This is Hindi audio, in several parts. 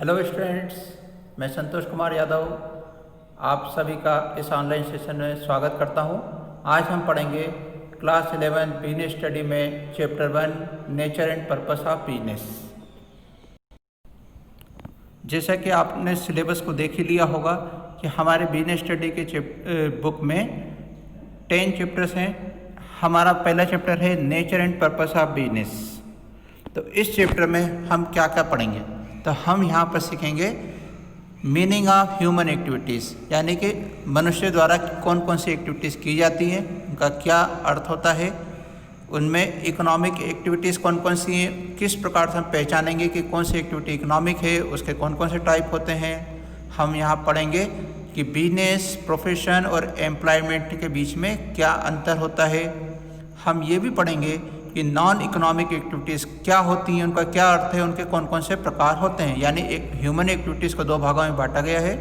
हेलो स्टूडेंट्स, मैं संतोष कुमार यादव आप सभी का इस ऑनलाइन सेशन में स्वागत करता हूं। आज हम पढ़ेंगे क्लास 11 बिजनेस स्टडी में chapter 1 nature and purpose of business. जैसा कि आपने सिलेबस को देख ही लिया होगा कि हमारे बिजनेस स्टडी के बुक में 10 चैप्टर्स हैं। हमारा पहला चैप्टर है nature and purpose of business. तो इस चैप्टर में हम क्या क्या पढ़ेंगे, तो हम यहाँ पर सीखेंगे मीनिंग ऑफ ह्यूमन एक्टिविटीज़, यानी कि मनुष्य द्वारा कौन कौन सी एक्टिविटीज़ की जाती हैं, उनका क्या अर्थ होता है, उनमें इकोनॉमिक एक्टिविटीज़ कौन कौन सी हैं, किस प्रकार से हम पहचानेंगे कि कौन सी एक्टिविटी इकोनॉमिक है, उसके कौन कौन से टाइप होते हैं। हम यहाँ पढ़ेंगे कि बिजनेस, प्रोफेशन और एम्प्लॉयमेंट के बीच में क्या अंतर होता है। हम ये भी पढ़ेंगे कि नॉन इकोनॉमिक एक्टिविटीज़ क्या होती हैं, उनका क्या अर्थ है, उनके कौन कौन से प्रकार होते हैं। यानी एक ह्यूमन एक्टिविटीज़ को दो भागों में बांटा गया है,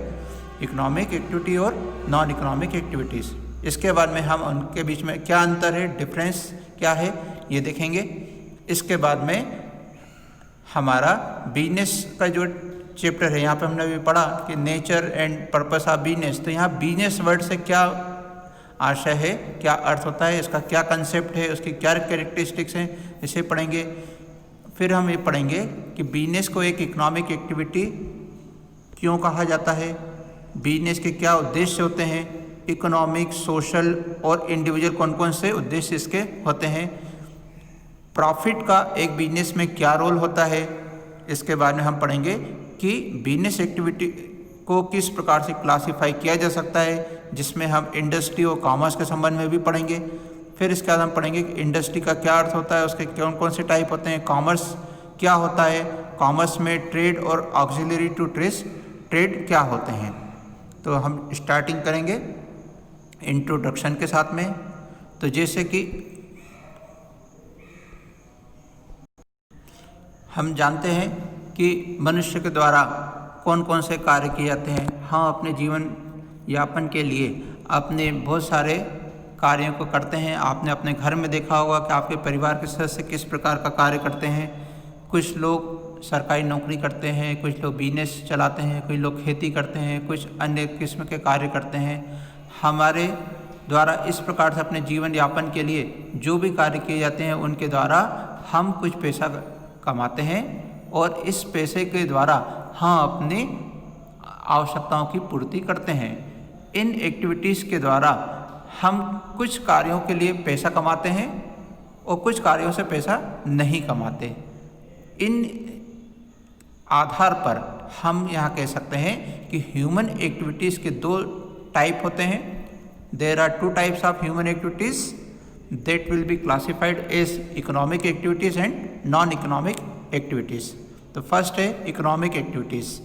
इकोनॉमिक एक्टिविटी और नॉन इकोनॉमिक एक्टिविटीज़। इसके बाद में हम उनके बीच में क्या अंतर है, डिफरेंस क्या है, ये देखेंगे। इसके बाद में हमारा बिजनेस का जो चैप्टर है, यहाँ पे हमने अभी पढ़ा कि nature and purpose of business. तो यहाँ बिजनेस वर्ड से क्या आशय है, क्या अर्थ होता है, इसका क्या कंसेप्ट है, उसकी क्या कैरेक्टरिस्टिक्स हैं, इसे पढ़ेंगे। फिर हम ये पढ़ेंगे कि बिजनेस को एक इकोनॉमिक एक्टिविटी क्यों कहा जाता है, बिजनेस के क्या उद्देश्य होते हैं, इकोनॉमिक, सोशल और इंडिविजुअल कौन कौन से उद्देश्य इसके होते हैं, प्रॉफिट का एक बिजनेस में क्या रोल होता है। इसके बाद में हम पढ़ेंगे कि बिजनेस एक्टिविटी को किस प्रकार से क्लासीफाई किया जा सकता है, जिसमें हम इंडस्ट्री और कॉमर्स के संबंध में भी पढ़ेंगे। फिर इसके बाद हम पढ़ेंगे कि इंडस्ट्री का क्या अर्थ होता है, उसके कौन कौन से टाइप होते हैं, कॉमर्स क्या होता है, कॉमर्स में ट्रेड और ऑक्सिलरी टू ट्रेड क्या होते हैं। तो हम स्टार्टिंग करेंगे इंट्रोडक्शन के साथ में। तो जैसे कि हम जानते हैं कि मनुष्य के द्वारा कौन कौन से कार्य किए जाते हैं। हम अपने जीवन यापन के लिए अपने बहुत सारे कार्यों को करते हैं। आपने अपने घर में देखा होगा कि आपके परिवार के सदस्य किस प्रकार का कार्य करते हैं। कुछ लोग सरकारी नौकरी करते हैं, कुछ लोग बिजनेस चलाते हैं, कुछ लोग खेती करते हैं, कुछ अन्य किस्म के कार्य करते हैं। हमारे द्वारा इस प्रकार से अपने जीवन यापन के लिए जो भी कार्य किए जाते हैं, उनके द्वारा हम कुछ पैसा कमाते हैं और इस पैसे के द्वारा हम अपनी आवश्यकताओं की पूर्ति करते हैं। इन एक्टिविटीज़ के द्वारा हम कुछ कार्यों के लिए पैसा कमाते हैं और कुछ कार्यों से पैसा नहीं कमाते। इन आधार पर हम यहाँ कह सकते हैं कि ह्यूमन एक्टिविटीज़ के दो टाइप होते हैं। There are 2 types of human activities that will be classified as economic activities and non economic activities. तो फर्स्ट है economic activities.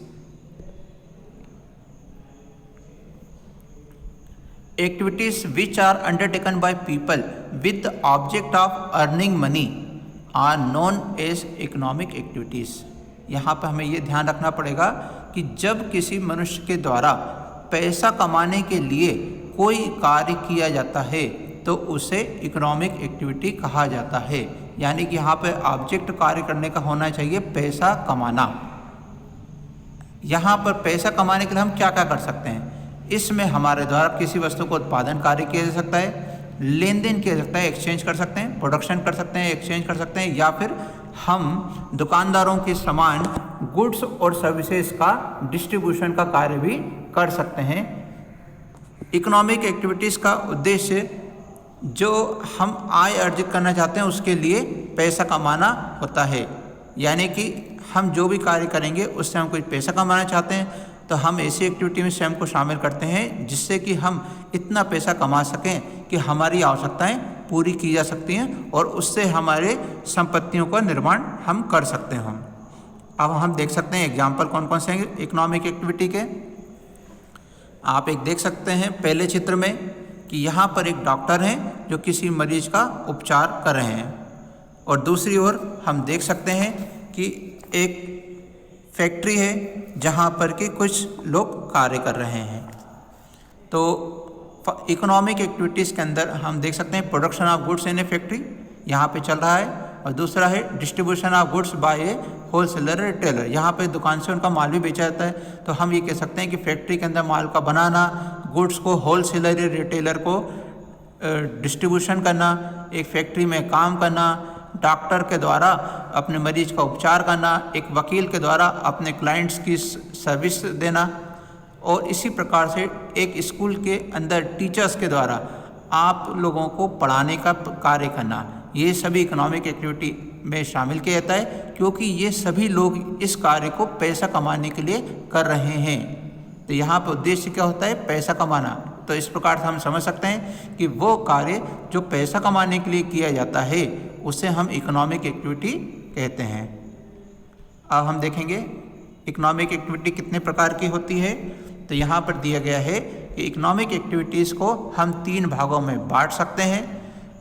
Activities which are undertaken by people with the object of earning money are known as economic activities। यहाँ पर हमें ये ध्यान रखना पड़ेगा कि जब किसी मनुष्य के द्वारा पैसा कमाने के लिए कोई कार्य किया जाता है तो उसे इकोनॉमिक एक्टिविटी कहा जाता है। यानी कि यहाँ पर ऑब्जेक्ट कार्य करने का होना चाहिए पैसा कमाना। यहाँ पर पैसा कमाने के लिए हम क्या क्या कर सकते हैं, इसमें हमारे द्वारा किसी वस्तु को उत्पादन कार्य किया जा सकता है, लेन देन किया जा सकता है, एक्सचेंज कर सकते हैं, प्रोडक्शन कर सकते हैं, एक्सचेंज कर सकते हैं, या फिर हम दुकानदारों के सामान, गुड्स और सर्विसेज का डिस्ट्रीब्यूशन का कार्य भी कर सकते हैं। इकोनॉमिक एक्टिविटीज़ का उद्देश्य जो हम आय अर्जित करना चाहते हैं उसके लिए पैसा कमाना होता है। यानी कि हम जो भी कार्य करेंगे उससे हम कोई पैसा कमाना चाहते हैं तो हम ऐसी एक्टिविटी में स्वयं को शामिल करते हैं जिससे कि हम इतना पैसा कमा सकें कि हमारी आवश्यकताएं पूरी की जा सकती हैं और उससे हमारे संपत्तियों का निर्माण हम कर सकते हैं। अब हम देख सकते हैं एग्जाम्पल कौन कौन से हैं इकोनॉमिक एक्टिविटी के। आप एक देख सकते हैं पहले चित्र में कि यहाँ पर एक डॉक्टर हैं जो किसी मरीज का उपचार कर रहे हैं, और दूसरी ओर हम देख सकते हैं कि एक फैक्ट्री है जहाँ पर कि कुछ लोग कार्य कर रहे हैं। तो इकोनॉमिक एक्टिविटीज़ के अंदर हम देख सकते हैं production of goods in A factory यहाँ पे चल रहा है, और दूसरा है distribution of goods by A wholesaler retailer, यहाँ पे दुकान से उनका माल भी बेचा जाता है। तो हम ये कह सकते हैं कि फैक्ट्री के अंदर माल का बनाना, गुड्स को होलसेलर या रिटेलर को डिस्ट्रीब्यूशन करना, एक फैक्ट्री में काम करना, डॉक्टर के द्वारा अपने मरीज का उपचार करना, एक वकील के द्वारा अपने क्लाइंट्स की सर्विस देना, और इसी प्रकार से एक स्कूल के अंदर टीचर्स के द्वारा आप लोगों को पढ़ाने का कार्य करना, ये सभी इकोनॉमिक एक्टिविटी में शामिल किया जाता है, क्योंकि ये सभी लोग इस कार्य को पैसा कमाने के लिए कर रहे हैं। तो यहाँ पर उद्देश्य क्या होता है? पैसा कमाना। तो इस प्रकार से हम समझ सकते हैं कि वो कार्य जो पैसा कमाने के लिए किया जाता है उसे हम इकोनॉमिक एक्टिविटी कहते हैं। अब हम देखेंगे इकोनॉमिक एक्टिविटी कितने प्रकार की होती है। तो यहाँ पर दिया गया है कि इकोनॉमिक एक्टिविटीज़ को हम 3 भागों में बांट सकते हैं।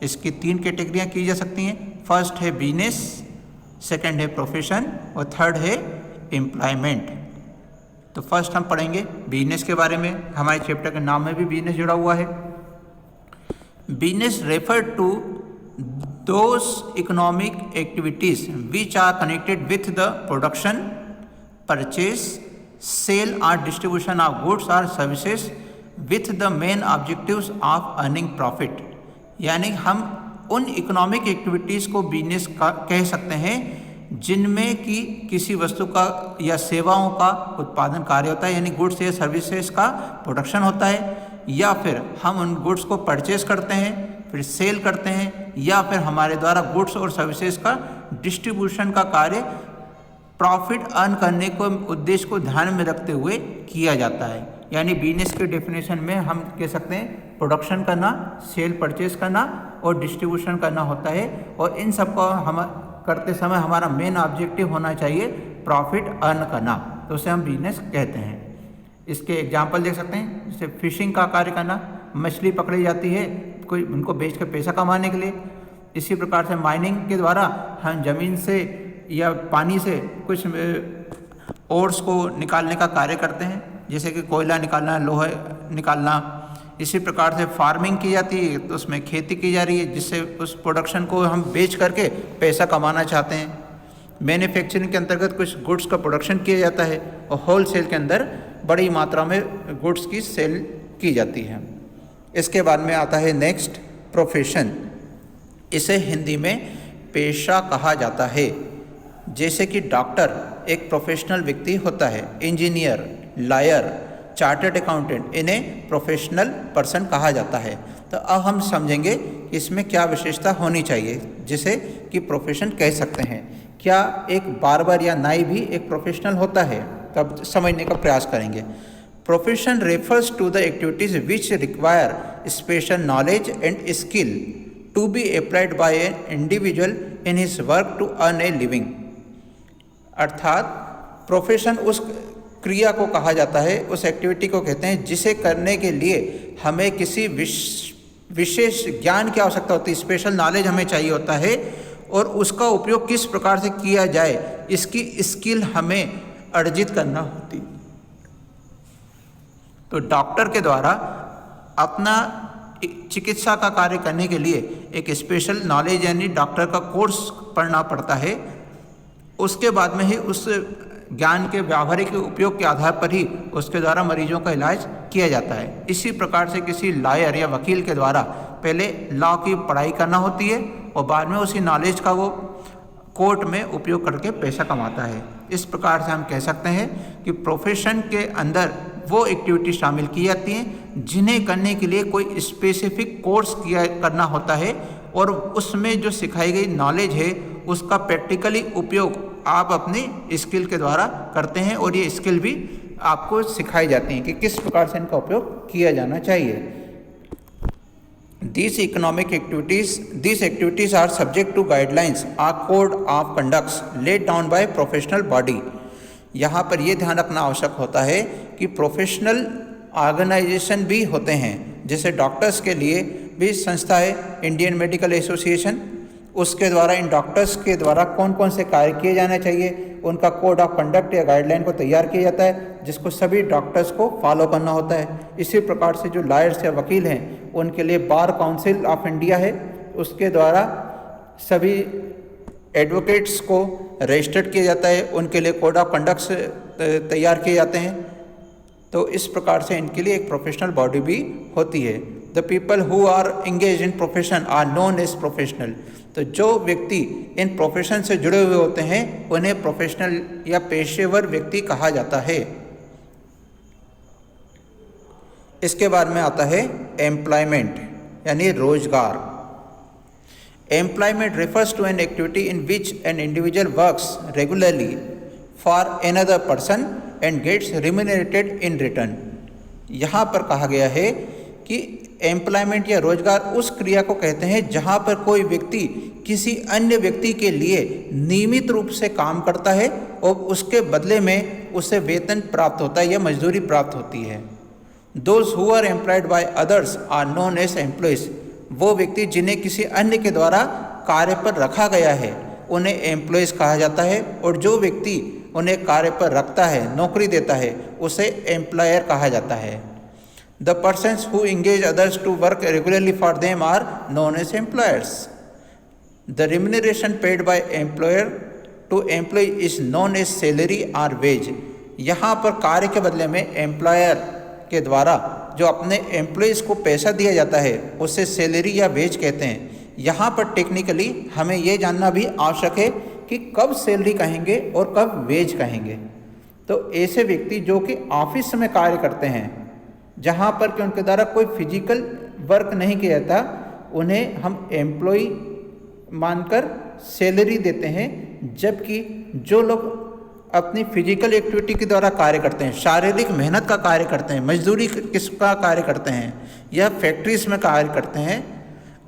इसकी 3 कैटेगरियाँ की जा सकती हैं। फर्स्ट है बिजनेस, सेकंड है प्रोफेशन और थर्ड है एम्प्लॉयमेंट। तो फर्स्ट हम पढ़ेंगे बिजनेस के बारे में। हमारे चैप्टर के नाम में भी बिजनेस जुड़ा हुआ है। Business refer to those economic activities which are connected with the production, purchase, sale और डिस्ट्रीब्यूशन ऑफ गुड्स और services with the main objectives of earning profit. यानी हम उन इकोनॉमिक एक्टिविटीज़ को बिजनेस का कह सकते हैं जिनमें कि किसी वस्तु का या सेवाओं का उत्पादन कार्य होता है, यानी गुड्स या सर्विसेज का प्रोडक्शन होता है, या फिर हम उन गुड्स को परचेज करते हैं, फिर सेल करते हैं, या फिर हमारे द्वारा गुड्स और सर्विसेज का डिस्ट्रीब्यूशन का कार्य प्रॉफिट अर्न करने को उद्देश्य को ध्यान में रखते हुए किया जाता है। यानी बिजनेस के डेफिनेशन में हम कह सकते हैं प्रोडक्शन करना, सेल परचेज करना और डिस्ट्रीब्यूशन करना होता है, और इन सब को हम करते समय हमारा मेन ऑब्जेक्टिव होना चाहिए प्रॉफिट अर्न करना, तो उसे हम बिजनेस कहते हैं। इसके एग्जांपल देख सकते हैं, जैसे फिशिंग का कार्य करना, मछली पकड़ी जाती है कोई उनको बेच कर पैसा कमाने के लिए। इसी प्रकार से माइनिंग के द्वारा हम ज़मीन से या पानी से कुछ ओर्स को निकालने का कार्य करते हैं, जैसे कि कोयला निकालना, लोहा निकालना। इसी प्रकार से फार्मिंग की जाती है, तो उसमें खेती की जा रही है जिससे उस प्रोडक्शन को हम बेच करके पैसा कमाना चाहते हैं। मैन्युफैक्चरिंग के अंतर्गत कुछ गुड्स का प्रोडक्शन किया जाता है और होल सेल के अंदर बड़ी मात्रा में गुड्स की सेल की जाती है। इसके बाद में आता है नेक्स्ट प्रोफेशन। इसे हिंदी में पेशा कहा जाता है। जैसे कि डॉक्टर एक प्रोफेशनल व्यक्ति होता है, इंजीनियर, लॉयर, चार्टर्ड अकाउंटेंट, इन्हें प्रोफेशनल पर्सन कहा जाता है। तो अब हम समझेंगे कि इसमें क्या विशेषता होनी चाहिए जिसे कि प्रोफेशन कह सकते हैं। क्या एक बार्बर या नाई भी एक प्रोफेशनल होता है? तब समझने का प्रयास करेंगे। Profession refers to the activities which require special knowledge and skill to be applied by an individual in his work to earn a living. अर्थात प्रोफेशन उस क्रिया को कहा जाता है, उस एक्टिविटी को कहते हैं जिसे करने के लिए हमें किसी विशेष ज्ञान की आवश्यकता होती है, स्पेशल नॉलेज हमें चाहिए होता है, और उसका उपयोग किस प्रकार से किया जाए इसकी स्किल हमें अर्जित करना होती। तो डॉक्टर के द्वारा अपना चिकित्सा का कार्य करने के लिए एक स्पेशल नॉलेज यानी डॉक्टर का कोर्स पढ़ना पड़ता है। उसके बाद में ही उस ज्ञान के व्यावहारिक उपयोग के आधार पर ही उसके द्वारा मरीजों का इलाज किया जाता है। इसी प्रकार से किसी लॉयर या वकील के द्वारा पहले लॉ की पढ़ाई करना होती है और बाद में उसी नॉलेज का वो कोर्ट में उपयोग करके पैसा कमाता है। इस प्रकार से हम कह सकते हैं कि प्रोफेशन के अंदर वो एक्टिविटी शामिल की जाती हैं जिन्हें करने के लिए कोई स्पेसिफिक कोर्स करना होता है, और उसमें जो सिखाई गई नॉलेज है उसका प्रैक्टिकली उपयोग आप अपनी स्किल के द्वारा करते हैं, और ये स्किल भी आपको सिखाई जाती हैं कि किस प्रकार से इनका उपयोग किया जाना चाहिए। These activities are subject to guidelines or code of conduct laid down by professional body। यहाँ पर यह ध्यान रखना आवश्यक होता है कि प्रोफेशनल ऑर्गेनाइजेशन भी होते हैं, जैसे डॉक्टर्स के लिए भी संस्था है इंडियन मेडिकल एसोसिएशन, उसके द्वारा इन डॉक्टर्स के द्वारा कौन कौन से कार्य किए जाने चाहिए उनका कोड ऑफ कंडक्ट या गाइडलाइन को तैयार किया जाता है, जिसको सभी डॉक्टर्स को फॉलो करना होता है। इसी प्रकार से जो लॉयर्स या वकील हैं उनके लिए बार काउंसिल ऑफ इंडिया है, उसके द्वारा सभी एडवोकेट्स को रजिस्टर्ड किया जाता है, उनके लिए कोड ऑफ कंडक्ट्स तैयार किए जाते हैं। तो इस प्रकार से इनके लिए एक प्रोफेशनल बॉडी भी होती है। The people who are engage in profession are known as professional. तो जो व्यक्ति इन प्रोफेशन से जुड़े हुए होते हैं उन्हें प्रोफेशनल या पेशेवर व्यक्ति कहा जाता है। इसके बाद में आता है एम्प्लॉयमेंट यानी रोजगार। Employment refers to an activity in which an individual works regularly for another person and gets remunerated in return। यहाँ पर कहा गया है कि एम्प्लॉयमेंट या रोजगार उस क्रिया को कहते हैं जहाँ पर कोई व्यक्ति किसी अन्य व्यक्ति के लिए नियमित रूप से काम करता है और उसके बदले में उसे वेतन प्राप्त होता है या मजदूरी प्राप्त होती है। Those who are employed by others are known as employees। वो व्यक्ति जिन्हें किसी अन्य के द्वारा कार्य पर रखा गया है उन्हें एम्प्लॉयज़ कहा जाता है, और जो व्यक्ति उन्हें कार्य पर रखता है, नौकरी देता है, उसे एम्प्लॉयर कहा जाता है। The persons who engage others to work regularly for them are known as employers. The remuneration paid by employer to employ is known as salary और वेज। यहाँ पर कार्य के बदले में एम्प्लॉयर के द्वारा जो अपने एम्प्लॉयज़ को पैसा दिया जाता है उसे सैलरी या वेज कहते हैं। यहाँ पर टेक्निकली हमें ये जानना भी आवश्यक है कि कब सैलरी कहेंगे और कब वेज कहेंगे। तो ऐसे व्यक्ति जो कि ऑफिस में कार्य करते हैं जहाँ पर कि उनके द्वारा कोई फिजिकल वर्क नहीं किया जाता, उन्हें हम एम्प्लॉय मानकर सैलरी देते हैं। जबकि जो लोग अपनी फिजिकल एक्टिविटी के द्वारा कार्य करते हैं, शारीरिक मेहनत का कार्य करते हैं, मजदूरी किसका कार्य करते हैं या फैक्ट्रीज में कार्य करते हैं,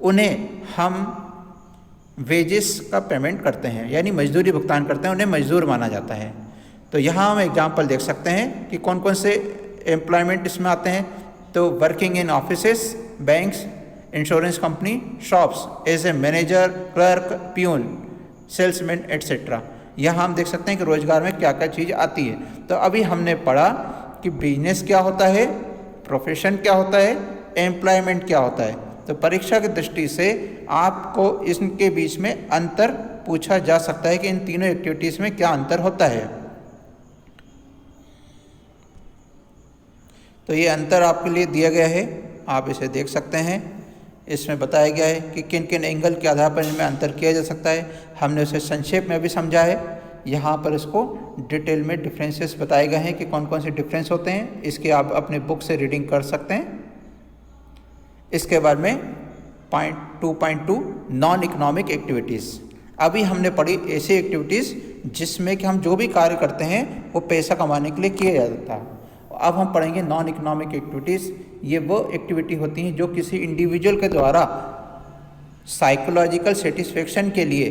उन्हें हम वेजेस का पेमेंट करते हैं यानी मजदूरी भुगतान करते हैं, उन्हें मजदूर माना जाता है। तो यहाँ हम एग्जांपल देख सकते हैं कि कौन कौन से एम्प्लॉयमेंट इसमें आते हैं। तो working in offices, banks, insurance company, shops as a manager, clerk, peon, salesman etcetera. यहाँ हम देख सकते हैं कि रोजगार में क्या क्या चीज़ आती है। तो अभी हमने पढ़ा कि बिजनेस क्या होता है, प्रोफेशन क्या होता है, एम्प्लॉयमेंट क्या होता है। तो परीक्षा की दृष्टि से आपको इनके बीच में अंतर पूछा जा सकता है कि इन तीनों एक्टिविटीज़ में क्या अंतर होता है। तो ये अंतर आपके लिए दिया गया है, आप इसे देख सकते हैं। इसमें बताया गया है कि किन किन एंगल के आधार पर इनमें अंतर किया जा सकता है। हमने उसे संक्षेप में भी समझा है। यहाँ पर इसको डिटेल में डिफरेंसेस बताए गए हैं कि कौन कौन से डिफरेंस होते हैं। इसके आप अपने बुक से रीडिंग कर सकते हैं। इसके बाद में पॉइंट 2.2 नॉन इकोनॉमिक एक्टिविटीज़। अभी हमने पढ़ी ऐसी एक्टिविटीज़ जिसमें कि हम जो भी कार्य करते हैं वो पैसा कमाने के लिए किया जाता है। अब हम पढ़ेंगे नॉन इकोनॉमिक एक्टिविटीज़। ये वो एक्टिविटी होती हैं जो किसी इंडिविजुअल के द्वारा साइकोलॉजिकल सेटिस्फेक्शन के लिए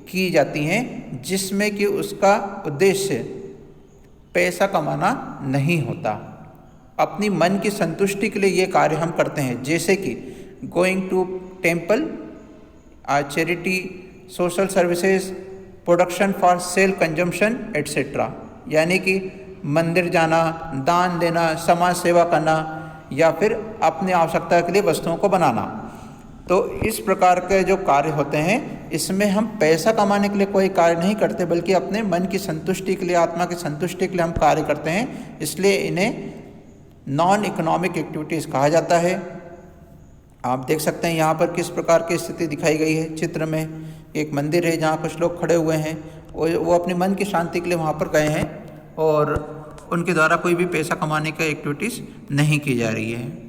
की जाती हैं, जिसमें कि उसका उद्देश्य पैसा कमाना नहीं होता। अपनी मन की संतुष्टि के लिए ये कार्य हम करते हैं, जैसे कि going to temple, charity, social services, production for self consumption etcetera. यानी कि मंदिर जाना, दान देना, समाज सेवा करना या फिर अपनी आवश्यकता के लिए वस्तुओं को बनाना। तो इस प्रकार के जो कार्य होते हैं इसमें हम पैसा कमाने के लिए कोई कार्य नहीं करते, बल्कि अपने मन की संतुष्टि के लिए, आत्मा की संतुष्टि के लिए हम कार्य करते हैं। इसलिए इन्हें नॉन इकोनॉमिक एक्टिविटीज़ कहा जाता है। आप देख सकते हैं यहाँ पर किस प्रकार की स्थिति दिखाई गई है। चित्र में एक मंदिर है जहाँ कुछ लोग खड़े हुए हैं, वो अपने मन की शांति के लिए वहाँ पर गए हैं और उनके द्वारा कोई भी पैसा कमाने का एक्टिविटीज़ नहीं की जा रही है।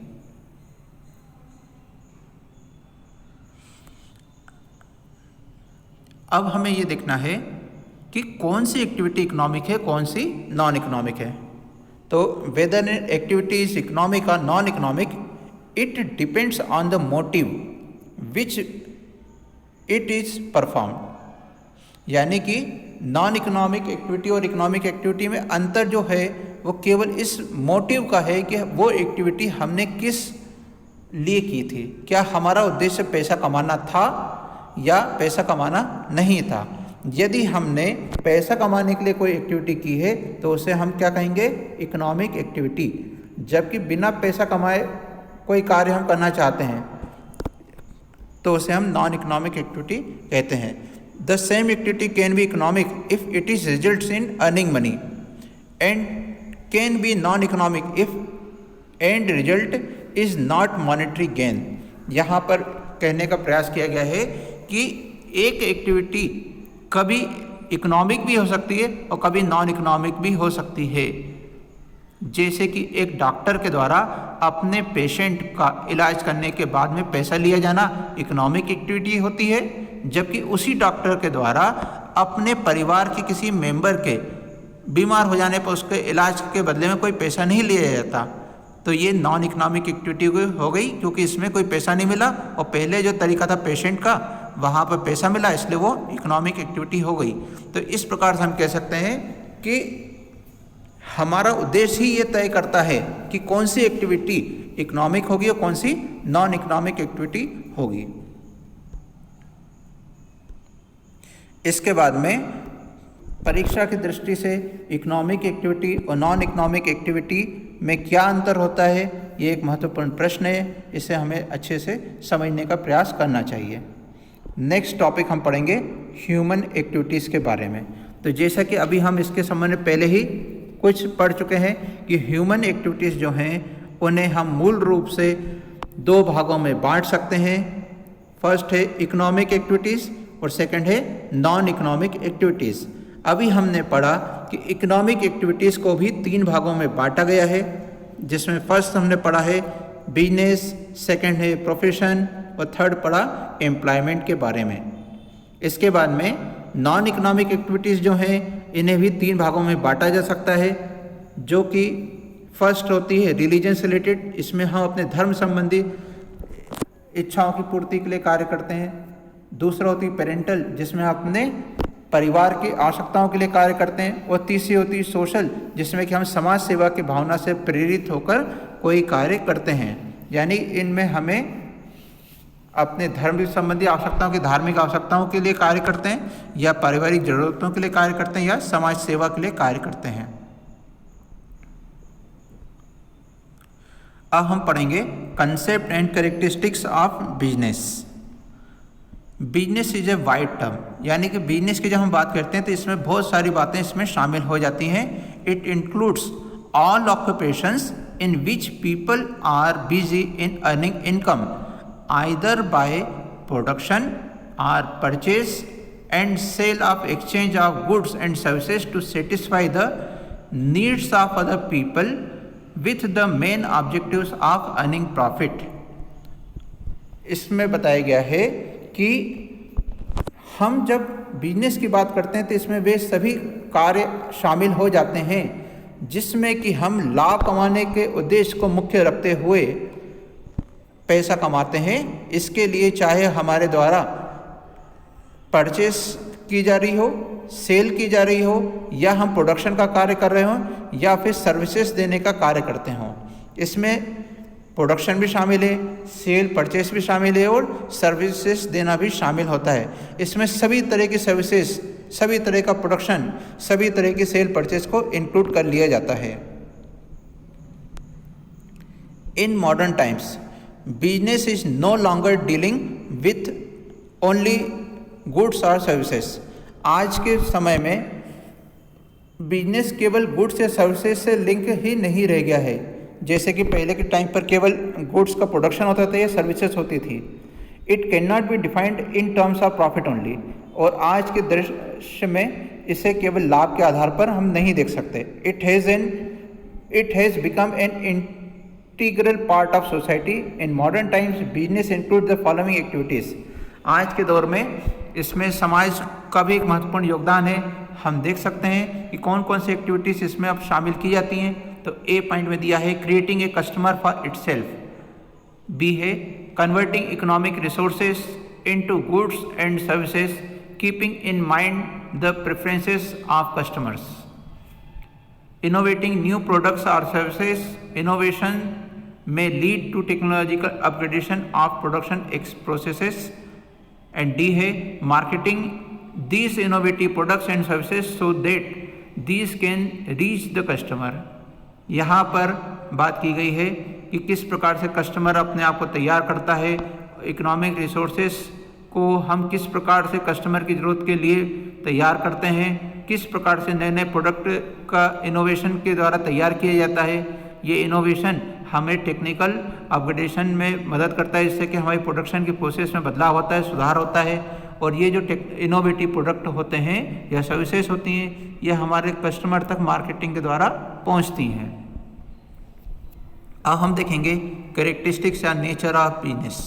अब हमें ये देखना है कि कौन सी एक्टिविटी इकोनॉमिक है, कौन सी नॉन इकोनॉमिक है। तो वेदर एक्टिविटी इज इकोनॉमिक और non economic, it depends on the motive which it is perform. यानी कि नॉन इकोनॉमिक एक्टिविटी और इकोनॉमिक एक्टिविटी में अंतर जो है वो केवल इस मोटिव का है कि वो एक्टिविटी हमने किस लिए की थी। क्या हमारा उद्देश्य पैसा कमाना था या पैसा कमाना नहीं था। यदि हमने पैसा कमाने के लिए कोई एक्टिविटी की है तो उसे हम क्या कहेंगे, इकोनॉमिक एक्टिविटी। जबकि बिना पैसा कमाए कोई कार्य हम करना चाहते हैं तो उसे हम नॉन इकोनॉमिक एक्टिविटी कहते हैं। The same activity can be economic if it is results in earning money and can be non economic if and result is not monetary gain. यहाँ पर कहने का प्रयास किया गया है कि एक एक्टिविटी कभी इकोनॉमिक भी हो सकती है और कभी नॉन इकोनॉमिक भी हो सकती है। जैसे कि एक डॉक्टर के द्वारा अपने पेशेंट का इलाज करने के बाद में पैसा लिया जाना इकोनॉमिक एक्टिविटी होती है, जबकि उसी डॉक्टर के द्वारा अपने परिवार के किसी मेंबर के बीमार हो जाने पर उसके इलाज के बदले में कोई पैसा नहीं लिया जाता, तो ये नॉन इकोनॉमिक एक्टिविटी हो गई, क्योंकि इसमें कोई पैसा नहीं मिला और पहले जो तरीका था पेशेंट का वहाँ पर पैसा मिला, इसलिए वो इकोनॉमिक एक्टिविटी हो गई। तो इस प्रकार से हम कह सकते हैं कि हमारा उद्देश्य ही ये तय करता है कि कौन सी एक्टिविटी इकोनॉमिक होगी और कौन सी नॉन इकोनॉमिक एक्टिविटी होगी। इसके बाद में परीक्षा की दृष्टि से इकोनॉमिक एक्टिविटी और नॉन इकोनॉमिक एक्टिविटी में क्या अंतर होता है, ये एक महत्वपूर्ण प्रश्न है, इसे हमें अच्छे से समझने का प्रयास करना चाहिए। नेक्स्ट टॉपिक हम पढ़ेंगे ह्यूमन एक्टिविटीज़ के बारे में। तो जैसा कि अभी हम इसके संबंध में पहले ही कुछ पढ़ चुके हैं कि ह्यूमन एक्टिविटीज़ जो हैं उन्हें हम मूल रूप से दो भागों में बांट सकते हैं। फर्स्ट है इकोनॉमिक एक्टिविटीज़ और सेकंड है नॉन इकोनॉमिक एक्टिविटीज़। अभी हमने पढ़ा कि इकोनॉमिक एक्टिविटीज़ को भी तीन भागों में बांटा गया है, जिसमें फर्स्ट हमने पढ़ा है बिजनेस, सेकंड है प्रोफेशन और थर्ड पढ़ा एम्प्लॉयमेंट के बारे में। इसके बाद में नॉन इकोनॉमिक एक्टिविटीज़ जो हैं इन्हें भी तीन भागों में बांटा जा सकता है, जो कि फर्स्ट होती है रिलीजन से रिलेटेड, इसमें हम अपने धर्म संबंधी इच्छाओं की पूर्ति के लिए कार्य करते हैं। दूसरा होती है पेरेंटल, जिसमें अपने परिवार की आवश्यकताओं के लिए कार्य करते हैं। और तीसरी होती है सोशल, जिसमें कि हम समाज सेवा की भावना से प्रेरित होकर कोई कार्य करते हैं। यानी इनमें हमें अपने धर्म संबंधी आवश्यकताओं की धार्मिक आवश्यकताओं के लिए कार्य करते हैं, या पारिवारिक जरूरतों के लिए कार्य करते हैं, या समाज सेवा के लिए कार्य करते हैं। अब हम पढ़ेंगे concept and characteristics of business. Business is a wide term, यानी कि बिजनेस की जब हम बात करते हैं तो इसमें बहुत सारी बातें इसमें शामिल हो जाती हैं। It includes all occupations in which people are busy in earning income either by production or purchase and sale of exchange of goods and services to satisfy the needs of other people with the main objectives of earning profit। इसमें बताया गया है कि हम जब बिजनेस की बात करते हैं तो इसमें वे सभी कार्य शामिल हो जाते हैं जिसमें कि हम लाभ कमाने के उद्देश्य को मुख्य रखते हुए पैसा कमाते हैं। इसके लिए चाहे हमारे द्वारा परचेस की जा रही हो, सेल की जा रही हो, या हम प्रोडक्शन का कार्य कर रहे हों, या फिर सर्विसेज देने का कार्य करते हों। इसमें प्रोडक्शन भी शामिल है, सेल परचेस भी शामिल है और सर्विसेज देना भी शामिल होता है। इसमें सभी तरह की सर्विसेज, सभी तरह का प्रोडक्शन, सभी तरह की सेल परचेस को इंक्लूड कर लिया जाता है। In modern times business is no longer dealing with only goods और सर्विसेज। आज के समय में बिजनेस केवल गुड्स या सर्विसेज से लिंक ही नहीं रह गया है। जैसे कि पहले के टाइम पर केवल गुड्स का प्रोडक्शन होता था या सर्विसेज होती थी। It can not be defined in terms of profit only, और आज के दृश्य में इसे केवल लाभ के आधार पर हम नहीं देख सकते। It has become an integral part of society. In modern times business include the following activities. आज के दौर में इसमें समाज का भी एक महत्वपूर्ण योगदान है। हम देख सकते हैं कि कौन कौन सी एक्टिविटीज़ इसमें अब शामिल की जाती हैं। तो ए पॉइंट में दिया है creating a customer for itself, B है converting economic resources into goods and services keeping in mind the preferences of customers, innovating new products और services. Innovation may lead to technological upgradation of production processes, and D है marketing these innovative products and services so that these can reach the customer। यहाँ पर बात की गई है कि किस प्रकार से कस्टमर अपने आप को तैयार करता है, इकोनॉमिक रिसोर्सेस को हम किस प्रकार से कस्टमर की ज़रूरत के लिए तैयार करते हैं, किस प्रकार से नए नए प्रोडक्ट का इनोवेशन के द्वारा तैयार किया जाता है। ये इनोवेशन हमें टेक्निकल अपग्रेडेशन में मदद करता है, जिससे कि हमारी प्रोडक्शन की प्रोसेस में बदलाव होता है, सुधार होता है। और ये जो इनोवेटिव प्रोडक्ट होते हैं या सर्विसेज होती हैं, ये हमारे कस्टमर तक मार्केटिंग के द्वारा पहुंचती हैं। अब हम देखेंगे कैरेक्टरिस्टिक्स या नेचर ऑफ बिजनेस।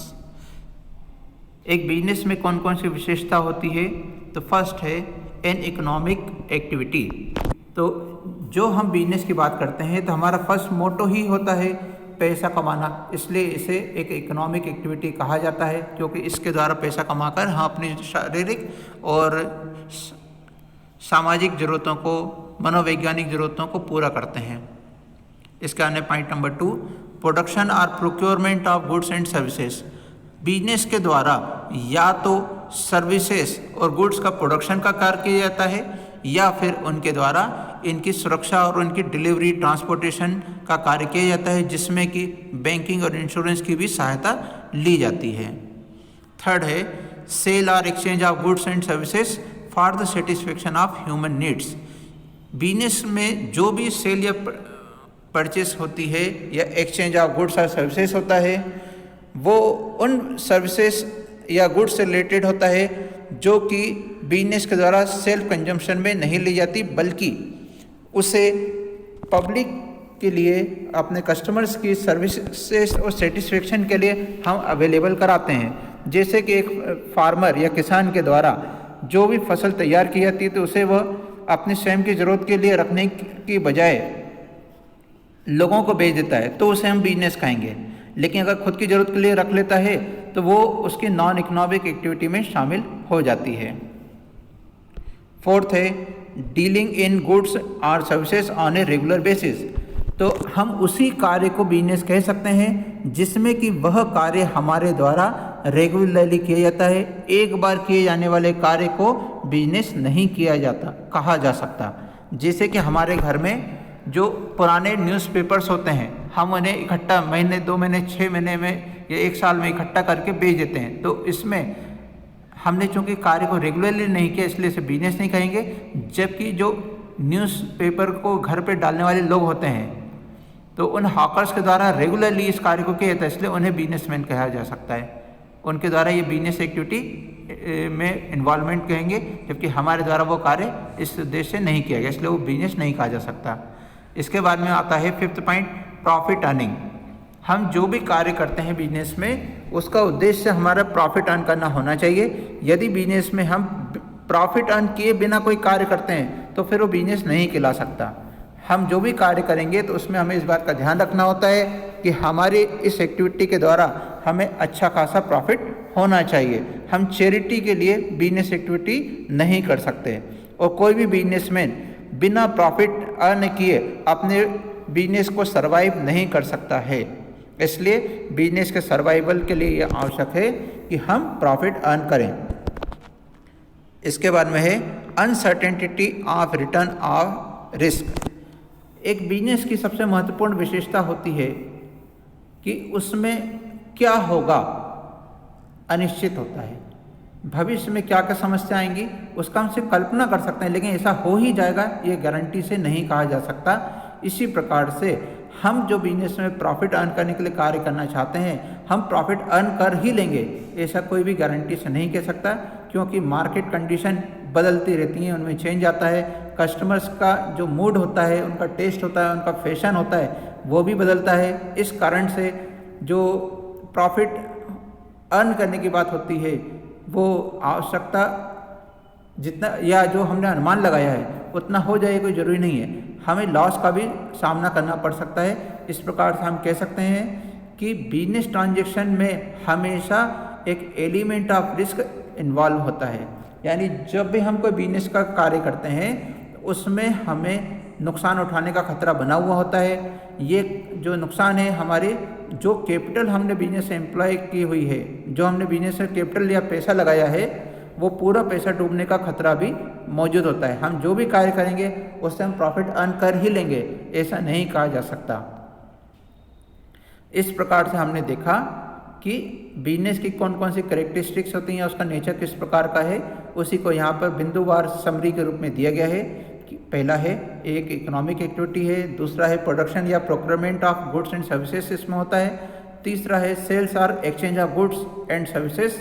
एक बिजनेस में कौन कौन सी विशेषता होती है। तो फर्स्ट है एन इकोनॉमिक एक्टिविटी। तो जो हम बिजनेस की बात करते हैं तो हमारा फर्स्ट मोटो ही होता है पैसा कमाना, इसलिए इसे एक इकोनॉमिक एक्टिविटी कहा जाता है, क्योंकि इसके द्वारा पैसा कमाकर हम अपनी शारीरिक और सामाजिक ज़रूरतों को, मनोवैज्ञानिक ज़रूरतों को पूरा करते हैं। इसके आने पॉइंट नंबर 2, प्रोडक्शन और procurement of goods and services. Business के द्वारा या तो सर्विसेज और गुड्स का प्रोडक्शन का कार्य किया जाता है या फिर उनके द्वारा इनकी सुरक्षा और उनकी डिलीवरी, ट्रांसपोर्टेशन का कार्य किया जाता है, जिसमें कि बैंकिंग और इंश्योरेंस की भी सहायता ली जाती है। थर्ड है सेल और exchange of goods and services for the satisfaction of human needs. Business में जो भी सेल या परचेस होती है या एक्सचेंज ऑफ गुड्स और सर्विसेज होता है, वो उन सर्विसेज या गुड्स से रिलेटेड होता है जो कि बिजनेस के द्वारा सेल्फ कंजम्पशन में नहीं ली जाती, बल्कि उसे पब्लिक के लिए, अपने कस्टमर्स की सर्विसेज और सेटिस्फेक्शन के लिए हम अवेलेबल कराते हैं। जैसे कि एक फार्मर या किसान के द्वारा जो भी फसल तैयार की जाती है तो उसे वह अपनी स्वयं की ज़रूरत के लिए रखने की बजाय लोगों को बेच देता है, तो उसे हम बिजनेस कहेंगे। लेकिन अगर खुद की ज़रूरत के लिए रख लेता है तो वो उसकी नॉन इकोनॉमिक एक्टिविटी में शामिल हो जाती है। फोर्थ है डीलिंग इन गुड्स और services on a regular basis. तो हम उसी कार्य को बिजनेस कह सकते हैं जिसमें कि वह कार्य हमारे द्वारा रेगुलरली किया जाता है। एक बार किए जाने वाले कार्य को बिजनेस नहीं किया जाता, कहा जा सकता। जैसे कि हमारे घर में जो पुराने न्यूज़पेपर्स होते हैं, हम उन्हें इकट्ठा महीने, 2 महीने, 6 महीने में या 1 साल में इकट्ठा करके बेच देते हैं। तो इसमें हमने चूँकि कार्य को रेगुलरली नहीं किया, इसलिए इसे बिजनेस नहीं कहेंगे। जबकि जो न्यूज़पेपर को घर पे डालने वाले लोग होते हैं, तो उन हॉकर्स के द्वारा रेगुलरली इस कार्य को किया जाता है, इसलिए उन्हें बिजनेसमैन कहा जा सकता है। उनके द्वारा ये बिजनेस एक्टिविटी में इन्वॉल्वमेंट कहेंगे, जबकि हमारे द्वारा वो कार्य इस उद्देश्य से नहीं किया गया, इसलिए वो बिजनेस नहीं कहा जा सकता। इसके बाद में आता है 5th पॉइंट, प्रॉफिट अर्निंग। हम जो भी कार्य करते हैं बिजनेस में, उसका उद्देश्य हमारा प्रॉफिट अर्न करना होना चाहिए। यदि बिजनेस में हम प्रॉफिट अर्न किए बिना कोई कार्य करते हैं तो फिर वो बिजनेस नहीं कहला सकता। हम जो भी कार्य करेंगे तो उसमें हमें इस बात का ध्यान रखना होता है कि हमारी इस एक्टिविटी के द्वारा हमें अच्छा खासा प्रॉफिट होना चाहिए। हम चैरिटी के लिए बिजनेस एक्टिविटी नहीं कर सकते, और कोई भी बिजनेसमैन बिना प्रॉफिट अर्न किए अपने बिजनेस को सरवाइव नहीं कर सकता है। इसलिए बिजनेस के सर्वाइवल के लिए यह आवश्यक है कि हम प्रॉफिट अर्न करें। इसके बाद में है uncertainty of return of risk. एक बिजनेस की सबसे महत्वपूर्ण विशेषता होती है कि उसमें क्या होगा अनिश्चित होता है। भविष्य में क्या क्या समस्या आएंगी उसका हम सिर्फ कल्पना कर सकते हैं, लेकिन ऐसा हो ही जाएगा ये गारंटी से नहीं कहा जा सकता। इसी प्रकार से हम जो बिजनेस में प्रॉफिट अर्न करने के लिए कार्य करना चाहते हैं, हम प्रॉफिट अर्न कर ही लेंगे, ऐसा कोई भी गारंटी से नहीं कह सकता, क्योंकि मार्केट कंडीशन बदलती रहती हैं, उनमें चेंज आता है। कस्टमर्स का जो मूड होता है, उनका टेस्ट होता है, उनका फैशन होता है, वो भी बदलता है। इस कारण से जो प्रॉफिट अर्न करने की बात होती है वो आवश्यकता जितना या जो हमने अनुमान लगाया है उतना हो जाए कोई ज़रूरी नहीं है, हमें लॉस का भी सामना करना पड़ सकता है। इस प्रकार से हम कह सकते हैं कि बिजनेस ट्रांजैक्शन में हमेशा एक एलिमेंट ऑफ रिस्क इन्वॉल्व होता है। यानी जब भी हम कोई बिजनेस का कार्य करते हैं उसमें हमें नुकसान उठाने का खतरा बना हुआ होता है। ये जो नुकसान है, हमारे जो कैपिटल हमने बिजनेस से एम्प्लॉय की हुई है, जो हमने बिजनेस में कैपिटल या पैसा लगाया है, वो पूरा पैसा डूबने का खतरा भी मौजूद होता है। हम जो भी कार्य करेंगे उससे हम प्रॉफिट अर्न कर ही लेंगे, ऐसा नहीं कहा जा सकता। इस प्रकार से हमने देखा कि बिजनेस की कौन कौन सी करेक्टरिस्टिक्स होती हैं, उसका नेचर किस प्रकार का है, उसी को यहाँ पर बिंदुवार समरी के रूप में दिया गया है। कि पहला है एक इकोनॉमिक एक्टिविटी है, दूसरा है प्रोडक्शन या procurement of goods and services इसमें होता है, तीसरा है सेल्स और exchange of goods and services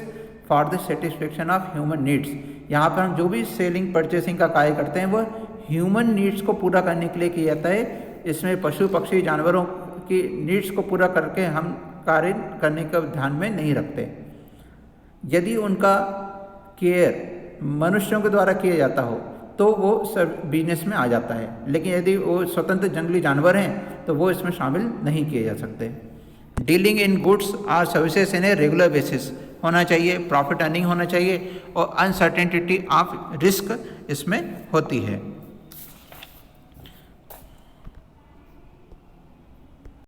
for the satisfaction of human needs. यहाँ पर हम जो भी सेलिंग परचेसिंग का कार्य करते हैं वो ह्यूमन नीड्स को पूरा करने के लिए किया जाता है। इसमें पशु पक्षी जानवरों की नीड्स को पूरा करके हम कार्य करने का ध्यान में नहीं रखते। यदि उनका केयर मनुष्यों के द्वारा किया जाता हो तो वो सब बिजनेस में आ जाता है, लेकिन यदि वो स्वतंत्र जंगली जानवर हैं तो वो इसमें शामिल नहीं किए जा सकते। डीलिंग इन गुड्स और services in a regular basis होना चाहिए, प्रॉफिट अर्निंग होना चाहिए और अनसर्टेनिटी ऑफ रिस्क इसमें होती है।